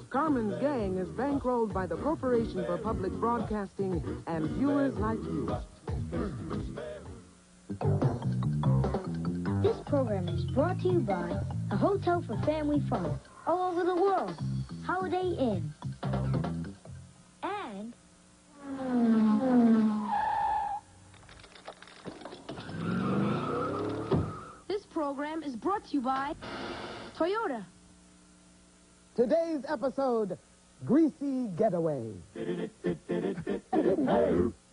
Carmen's gang is bankrolled by the Corporation for Public Broadcasting and viewers like you. This program is brought to you by a hotel for family fun all over the world, Holiday Inn. And... This program is brought to you by Toyota. Today's episode, Greasy Getaway.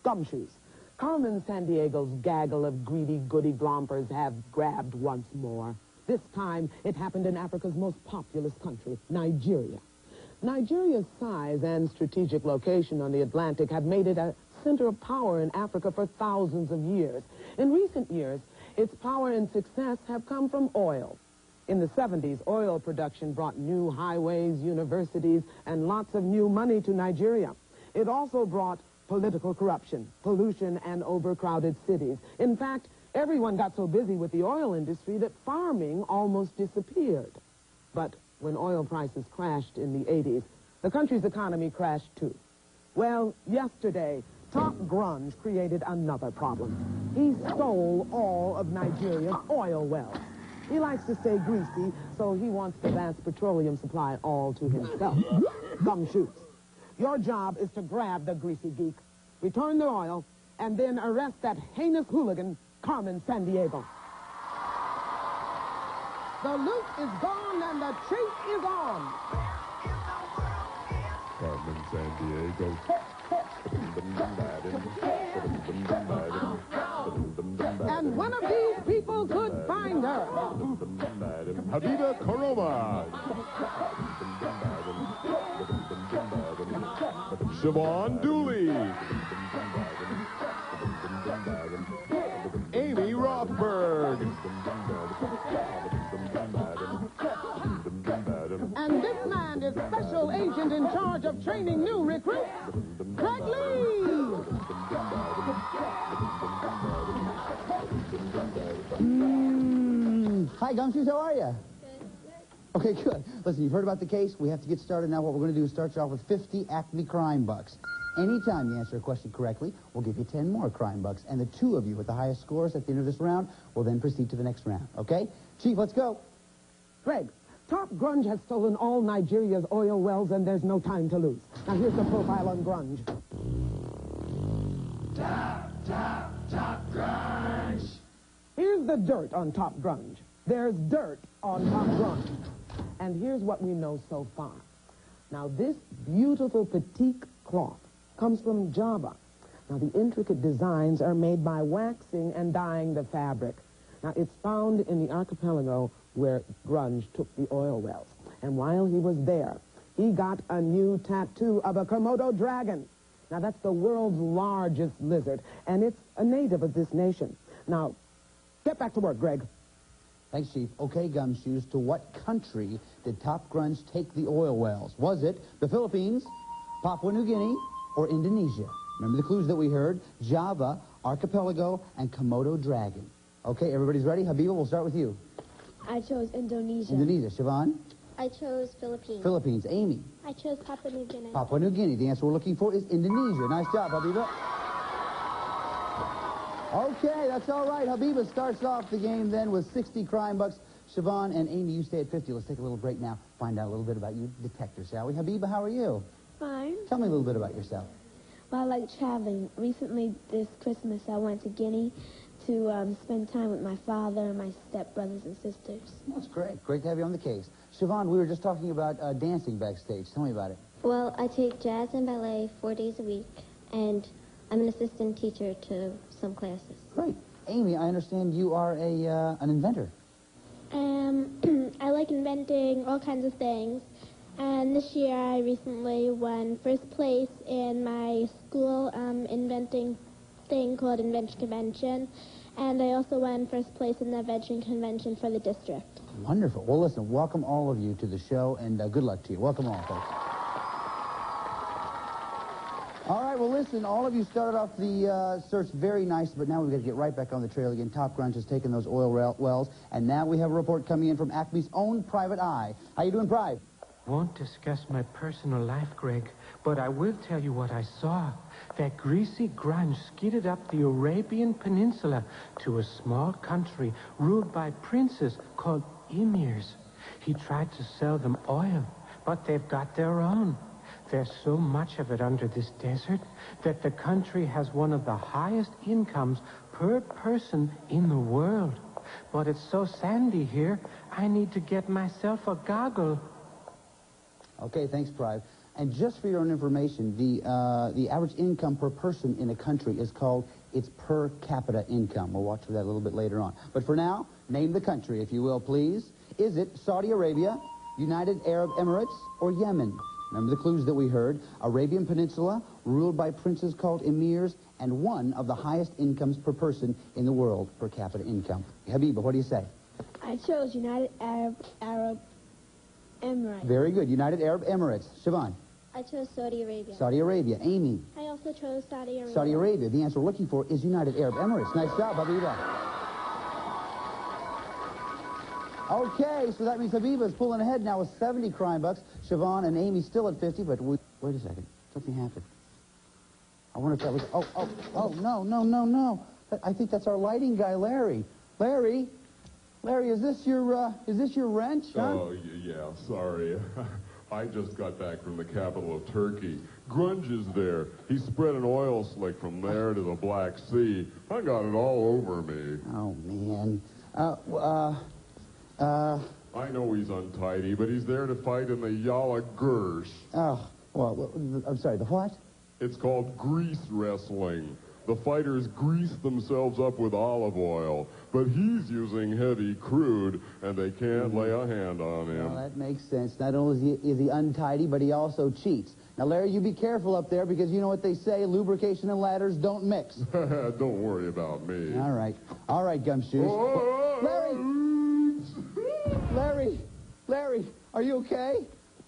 Gumshoes. Carmen Sandiego's gaggle of greedy goody glompers have grabbed once more. This time, it happened in Africa's most populous country, Nigeria. Nigeria's size and strategic location on the Atlantic have made it a center of power in Africa for thousands of years. In recent years, its power and success have come from oil. In the 70s, oil production brought new highways, universities, and lots of new money to Nigeria. It also brought political corruption, pollution, and overcrowded cities. In fact, everyone got so busy with the oil industry that farming almost disappeared. But when oil prices crashed in the 80s, the country's economy crashed too. Well, yesterday, Top Grunge created another problem. He stole all of Nigeria's oil wells. He likes to stay greasy, so he wants the vast petroleum supply all to himself. Gumshoes. Your job is to grab the greasy geek, return the oil, and then arrest that heinous hooligan, Carmen Sandiego. The loot is gone and the chase is on. Carmen Sandiego. And one of these people could find her. Habiba Karoma. Siobhan Dooley. Amy Rothberg. And this man is special agent in charge of training new recruits, Greg Lee. Hi, Gumshoes, how are you? Okay, good. Listen, you've heard about the case. We have to get started now. What we're going to do is start you off with 50 Acme crime bucks. Anytime you answer a question correctly, we'll give you 10 more crime bucks. And the two of you with the highest scores at the end of this round will then proceed to the next round, okay? Chief, let's go. Greg, Top Grunge has stolen all Nigeria's oil wells, and there's no time to lose. Now, here's the profile on Grunge. Top Grunge. Here's the dirt on Top Grunge. There's dirt on Top Grunge. And here's what we know so far. Now, this beautiful batik cloth comes from Java. Now, the intricate designs are made by waxing and dyeing the fabric. Now, it's found in the archipelago where Grunge took the oil wells. And while he was there, he got a new tattoo of a Komodo dragon. Now, that's the world's largest lizard, and it's a native of this nation. Now, get back to work, Greg. Thanks, Chief. Okay, Gumshoes, to what country did Top Grunge take the oil wells? Was it the Philippines, Papua New Guinea, or Indonesia? Remember the clues that we heard? Java, archipelago, and Komodo dragon. Okay, everybody's ready? Habiba, we'll start with you. I chose Indonesia. Indonesia. Siobhan? I chose Philippines. Philippines. Amy? I chose Papua New Guinea. Papua New Guinea. The answer we're looking for is Indonesia. Nice job, Habiba. Okay, that's all right. Habiba starts off the game then with 60 crime bucks. Siobhan and Amy, you stay at 50. Let's take a little break now. Find out a little bit about you, detector, shall we? Habiba, how are you? Fine. Tell me a little bit about yourself. Well, I like traveling. Recently, this Christmas, I went to Guinea to spend time with my father and my stepbrothers and sisters. That's great. Great to have you on the case. Siobhan, we were just talking about dancing backstage. Tell me about it. Well, I take jazz and ballet 4 days a week, and I'm an assistant teacher to some classes. Great. Amy, I understand you are an inventor. I like inventing all kinds of things. And this year I recently won first place in my school inventing thing called Invention Convention. And I also won first place in the Invention Convention for the district. Wonderful. Well, listen, welcome all of you to the show, and good luck to you. Welcome all, folks. All right, well, listen, all of you started off the search very nice, but now we've got to get right back on the trail again. Top Grunge has taken those oil wells, and now we have a report coming in from Acme's own Private Eye. How you doing, Private? Won't discuss my personal life, Greg, but I will tell you what I saw. That Greasy grunge skidded up the Arabian Peninsula to a small country ruled by princes called emirs. He tried to sell them oil, but they've got their own. There's so much of it under this desert that the country has one of the highest incomes per person in the world. But it's so sandy here, I need to get myself a goggle. Okay, thanks, Pride. And just for your own information, the average income per person in a country is called its per capita income. We'll watch for that a little bit later on. But for now, name the country, if you will, please. Is it Saudi Arabia, United Arab Emirates, or Yemen? Remember the clues that we heard. Arabian Peninsula, ruled by princes called emirs, and one of the highest incomes per person in the world, per capita income. Habiba, what do you say? I chose United Arab Emirates. Very good. United Arab Emirates. Siobhan? I chose Saudi Arabia. Saudi Arabia. Amy? I also chose Saudi Arabia. Saudi Arabia. The answer we're looking for is United Arab Emirates. Nice job, Habiba. Okay, so that means Habiba is pulling ahead now with 70 crime bucks. Siobhan and Amy still at 50, but wait a second. Something happened. I wonder if that was... Oh, no. I think that's our lighting guy, Larry. Larry, is this your wrench, huh? Oh, yeah, sorry. I just got back from the capital of Turkey. Grunge is there. He spread an oil slick from there to the Black Sea. I got it all over me. Oh, man. I know he's untidy, but he's there to fight in the Yala Gursh. Oh, well, I'm sorry, the what? It's called grease wrestling. The fighters grease themselves up with olive oil, but he's using heavy crude, and they can't lay a hand on him. Well, that makes sense. Not only is he untidy, but he also cheats. Now, Larry, you be careful up there, because you know what they say, lubrication and ladders don't mix. Don't worry about me. All right, Gumshoes. Larry, are you okay?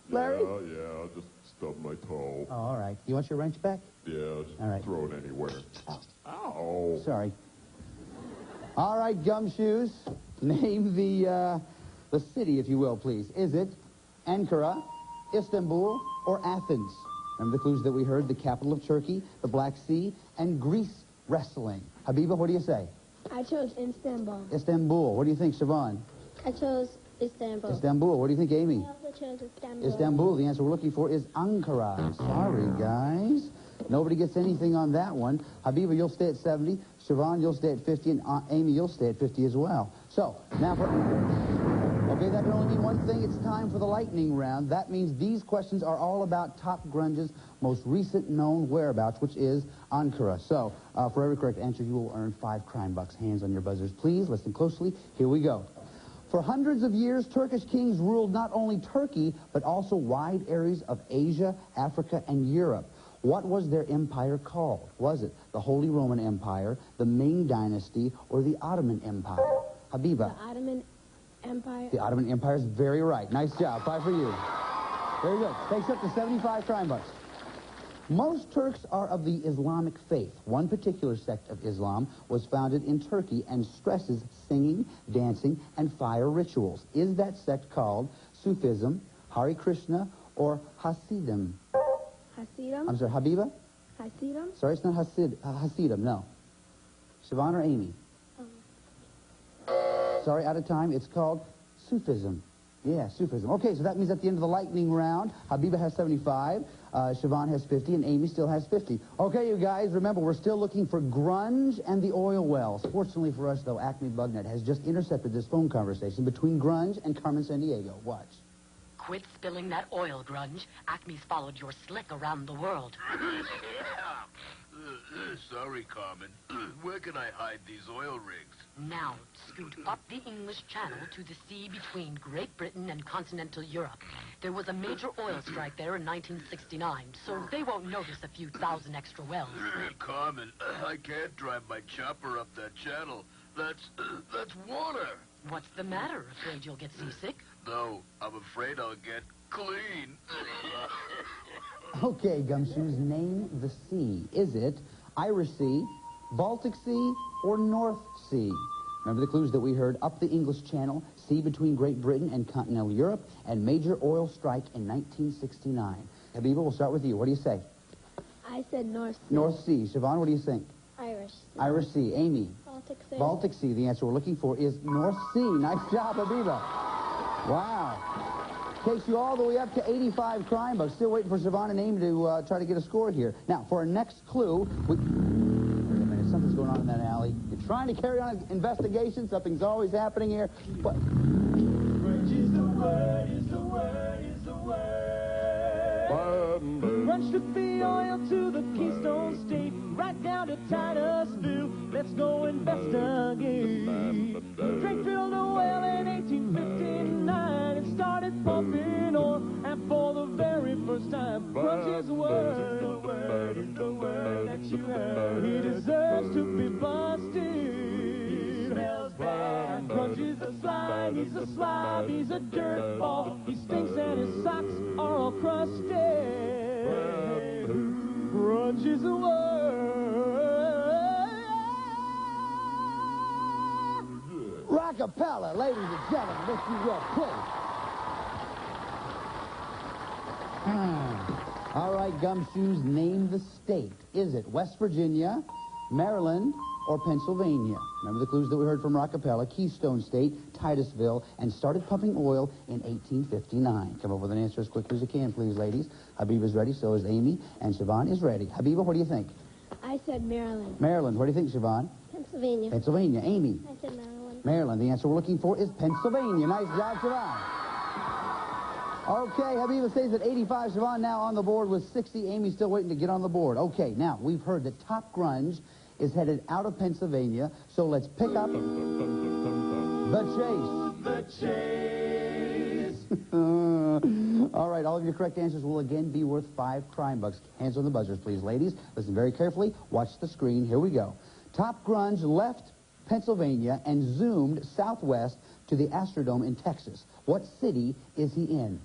Larry? Yeah, I just stubbed my toe. Oh, all right. You want your wrench back? Yeah, just all right. Throw it anywhere. Ow. Sorry. All right, Gumshoes. Name the city, if you will, please. Is it Ankara, Istanbul, or Athens? Remember the clues that we heard? The capital of Turkey, the Black Sea, and Grease wrestling. Habiba, what do you say? I chose Istanbul. Istanbul. What do you think, Siobhan? I chose Istanbul. Istanbul. What do you think, Amy? I also chose Istanbul. Istanbul. The answer we're looking for is Ankara. Sorry, guys. Nobody gets anything on that one. Habiba, you'll stay at 70. Siobhan, you'll stay at 50. And Amy, you'll stay at 50 as well. So, now for... Okay, that can only mean one thing. It's time for the lightning round. That means these questions are all about Top Grunge's most recent known whereabouts, which is Ankara. So, for every correct answer, you will earn 5 crime bucks. Hands on your buzzers, please. Listen closely. Here we go. For hundreds of years, Turkish kings ruled not only Turkey, but also wide areas of Asia, Africa, and Europe. What was their empire called? Was it the Holy Roman Empire, the Ming Dynasty, or the Ottoman Empire? Habiba. The Ottoman Empire. The Ottoman Empire is very right. Nice job. 5 for you. Very good. Takes up to 75 crime bucks. Most Turks are of the Islamic faith. One particular sect of Islam was founded in Turkey and stresses singing, dancing, and fire rituals. Is that sect called Sufism, Hare Krishna, or Hasidim? Hasidim? I'm sorry, Habiba? Hasidim? Sorry, it's not Hasidim, no. Siobhan or Amy? Sorry, out of time. It's called Sufism. Yeah, Sufism. Okay, so that means at the end of the lightning round, Habiba has 75, Siobhan has 50, and Amy still has 50. Okay, you guys, remember, we're still looking for Grunge and the oil wells. Fortunately for us, though, Acme Bugnet has just intercepted this phone conversation between Grunge and Carmen Sandiego. Watch. Quit spilling that oil, Grunge. Acme's followed your slick around the world. Sorry, Carmen. Where can I hide these oil rigs? Now, scoot up the English Channel to the sea between Great Britain and continental Europe. There was a major oil strike there in 1969, so they won't notice a few thousand extra wells. Carmen, I can't drive my chopper up that channel. That's water. What's the matter? Afraid you'll get seasick? No, I'm afraid I'll get clean. Okay, Gumshoes, name the sea. Is it Irish Sea, Baltic Sea, or North Sea? Remember the clues that we heard? Up the English Channel, sea between Great Britain and continental Europe, and major oil strike in 1969. Habiba, we'll start with you. What do you say? I said North Sea. North Sea. Siobhan, what do you think? Irish. Irish Sea. Amy? Baltic Sea. Baltic Sea. The answer we're looking for is North Sea. Nice job, Habiba. Wow. Takes you all the way up to 85 crime bucks. Still waiting for Siobhan and Amy to try to get a score here. Now, for our next clue, wait a minute, something's going on in that alley. You're trying to carry on an investigation. Something's always happening here. But Grunge is the word, is the word, is the word. Grunge took the oil to the Keystone State, right down to Titusville. Let's go investigate. Drake drilled a well in 1859 and started pumping oil, and for the very first time, grunge is the word, is the word, is the word that you heard. He deserves to be busted. Smells bad. Grunge is a slime, he's a slob, he's a dirt ball. He stinks and his socks are all crusted. Grunge is a word. Rockapella, ladies and gentlemen, if you will, please. All right, Gumshoes, name the state. Is it West Virginia, Maryland, or Pennsylvania? Remember the clues that we heard from Rockapella: Keystone State, Titusville, and started pumping oil in 1859. Come up with an answer as quickly as you can, please, ladies. Habiba's ready, so is Amy, and Siobhan is ready. Habiba, what do you think? I said Maryland. Maryland. What do you think, Siobhan? Pennsylvania. Pennsylvania. Amy? I said Maryland. Maryland. The answer we're looking for is Pennsylvania. Nice job, Siobhan. Okay, Habiba stays at 85. Siobhan now on the board with 60. Amy still waiting to get on the board. Okay, now, we've heard that Top Grunge is headed out of Pennsylvania, so let's pick up the chase. The chase. All right, all of your correct answers will again be worth 5 crime bucks. Hands on the buzzers, please, ladies. Listen very carefully. Watch the screen. Here we go. Top Grunge left Pennsylvania and zoomed southwest to the Astrodome in Texas. What city is he in?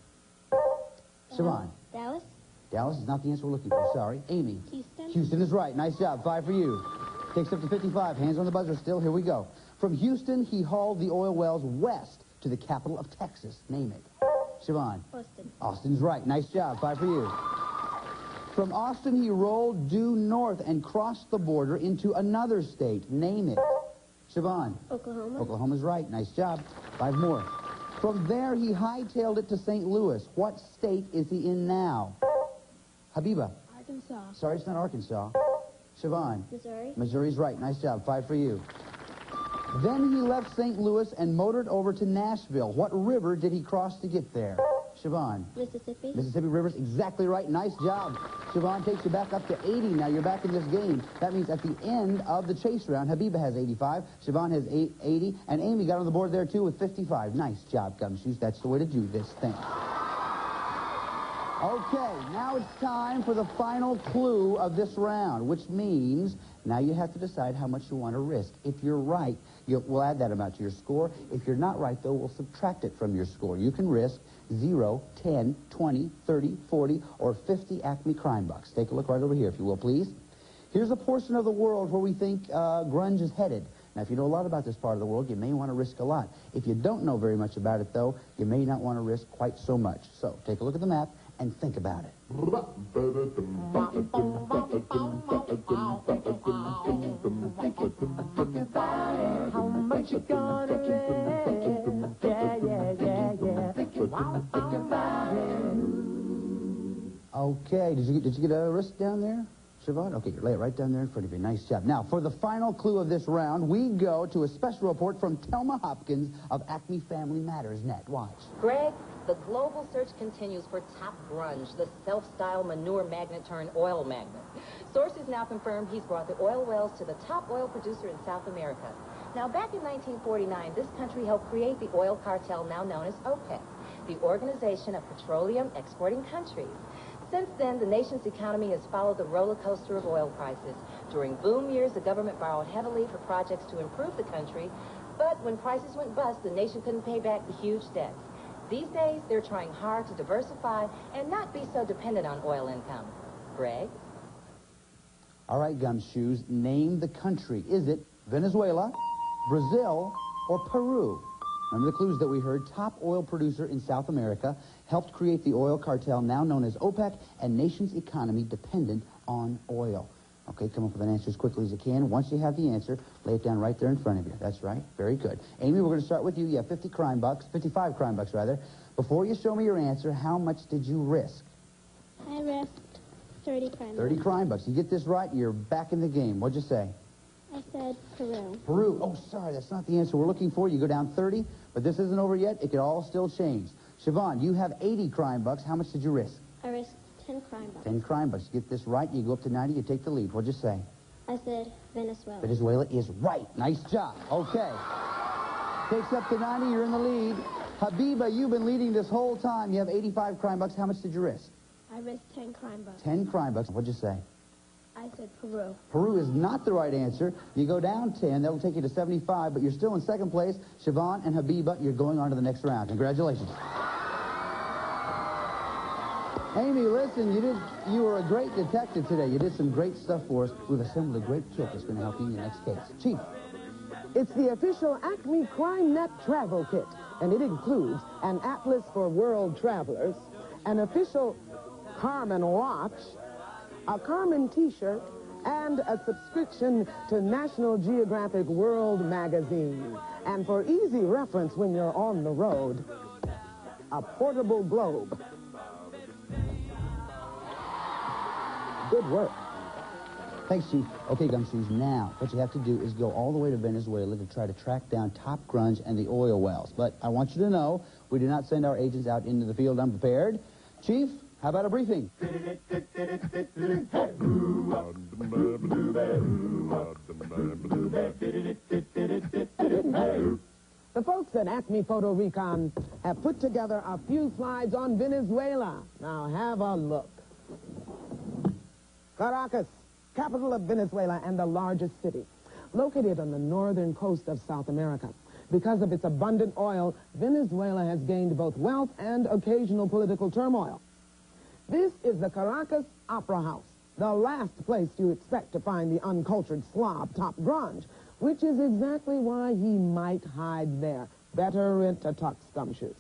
Siobhan. Dallas. Dallas is not the answer we're looking for. Sorry. Amy. Houston. Houston is right. Nice job. 5 for you. Takes up to 55. Hands on the buzzer still. Here we go. From Houston, he hauled the oil wells west to the capital of Texas. Name it. Siobhan. Austin. Austin's right. Nice job. 5 for you. From Austin, he rolled due north and crossed the border into another state. Name it. Siobhan. Oklahoma. Oklahoma's right. Nice job. 5 more. From there, he hightailed it to St. Louis. What state is he in now? Habiba. Arkansas. Sorry, it's not Arkansas. Siobhan. Missouri. Missouri's right. Nice job. 5 for you. Then he left St. Louis and motored over to Nashville. What river did he cross to get there? Siobhan. Mississippi. Mississippi River's exactly right. Nice job. Siobhan takes you back up to 80. Now you're back in this game. That means at the end of the chase round, Habiba has 85, Siobhan has 80, and Amy got on the board there too with 55. Nice job, Gumshoes. That's the way to do this thing. Okay, now it's time for the final clue of this round, which means now you have to decide how much you want to risk. If you're right, we'll add that amount to your score. If you're not right, though, we'll subtract it from your score. You can risk 0, 10, 20, 30, 40, or 50 Acme crime bucks. Take a look right over here, if you will, please. Here's a portion of the world where we think grunge is headed. Now, if you know a lot about this part of the world, you may want to risk a lot. If you don't know very much about it, though, you may not want to risk quite so much. So take a look at the map and think about it. How much you gonna risk? Okay, did you get a risk down there, Siobhan? Okay, lay it right down there in front of you. Nice job. Now, for the final clue of this round, we go to a special report from Thelma Hopkins of Acme Family Matters Net. Watch. Greg, the global search continues for Top Grunge, the self-styled manure magnet turned oil magnet. Sources now confirm he's brought the oil wells to the top oil producer in South America. Now, back in 1949, this country helped create the oil cartel now known as OPEC, the Organization of Petroleum Exporting Countries. Since then, the nation's economy has followed the roller coaster of oil prices. During boom years, the government borrowed heavily for projects to improve the country, but when prices went bust, the nation couldn't pay back the huge debts. These days, they're trying hard to diversify and not be so dependent on oil income. Greg? All right, Gumshoes, name the country. Is it Venezuela, Brazil, or Peru? Remember the clues that we heard? Top oil producer in South America, helped create the oil cartel now known as OPEC, and nation's economy dependent on oil. Okay, come up with an answer as quickly as you can. Once you have the answer, lay it down right there in front of you. That's right. Very good. Amy, we're going to start with you. You have 55 crime bucks, rather. Before you show me your answer, how much did you risk? I risked 30 crime bucks. 30 crime bucks. You get this right, you're back in the game. What'd you say? I said Peru. Peru. Oh, sorry, that's not the answer we're looking for. You go down 30, but this isn't over yet. It could all still change. Siobhan, you have 80 crime bucks. How much did you risk? I risked 10 crime bucks. 10 crime bucks. You get this right, you go up to 90, you take the lead. What'd you say? I said Venezuela. Venezuela is right. Nice job. Okay. Takes up to 90, you're in the lead. Habiba, you've been leading this whole time. You have 85 crime bucks. How much did you risk? I risked 10 crime bucks. 10 crime bucks. What'd you say? I said Peru. Peru is not the right answer. You go down 10, that'll take you to 75, but you're still in second place. Siobhan and Habiba, you're going on to the next round. Congratulations. Amy, listen, you were a great detective today. You did some great stuff for us. We've assembled a great kit that's going to help you in your next case. Chief. It's the official Acme Crime Net travel kit, and it includes an atlas for world travelers, an official Carmen watch, a Carmen t-shirt, and a subscription to National Geographic World magazine. And for easy reference when you're on the road, a portable globe. Good work. Thanks, Chief. Okay, Gumshoes, now what you have to do is go all the way to Venezuela to try to track down Top Grunge and the oil wells. But I want you to know we do not send our agents out into the field unprepared. Chief, how about a briefing? The folks at Acme Photo Recon have put together a few slides on Venezuela. Now have a look. Caracas, capital of Venezuela and the largest city, located on the northern coast of South America. Because of its abundant oil, Venezuela has gained both wealth and occasional political turmoil. This is the Caracas Opera House, the last place you expect to find the uncultured slob Top Grunge, which is exactly why he might hide there. Better rent a tux, Gumshoes.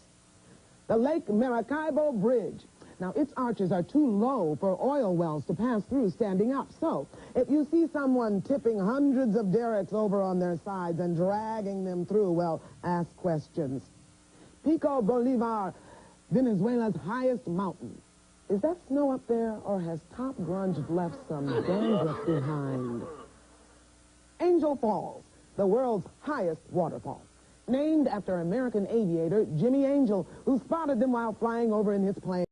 The Lake Maracaibo Bridge. Now, its arches are too low for oil wells to pass through standing up. So, if you see someone tipping hundreds of derricks over on their sides and dragging them through, well, ask questions. Pico Bolivar, Venezuela's highest mountain. Is that snow up there, or has Top Grunge left some dandruff behind? Angel Falls, the world's highest waterfall, named after American aviator Jimmy Angel, who spotted them while flying over in his plane.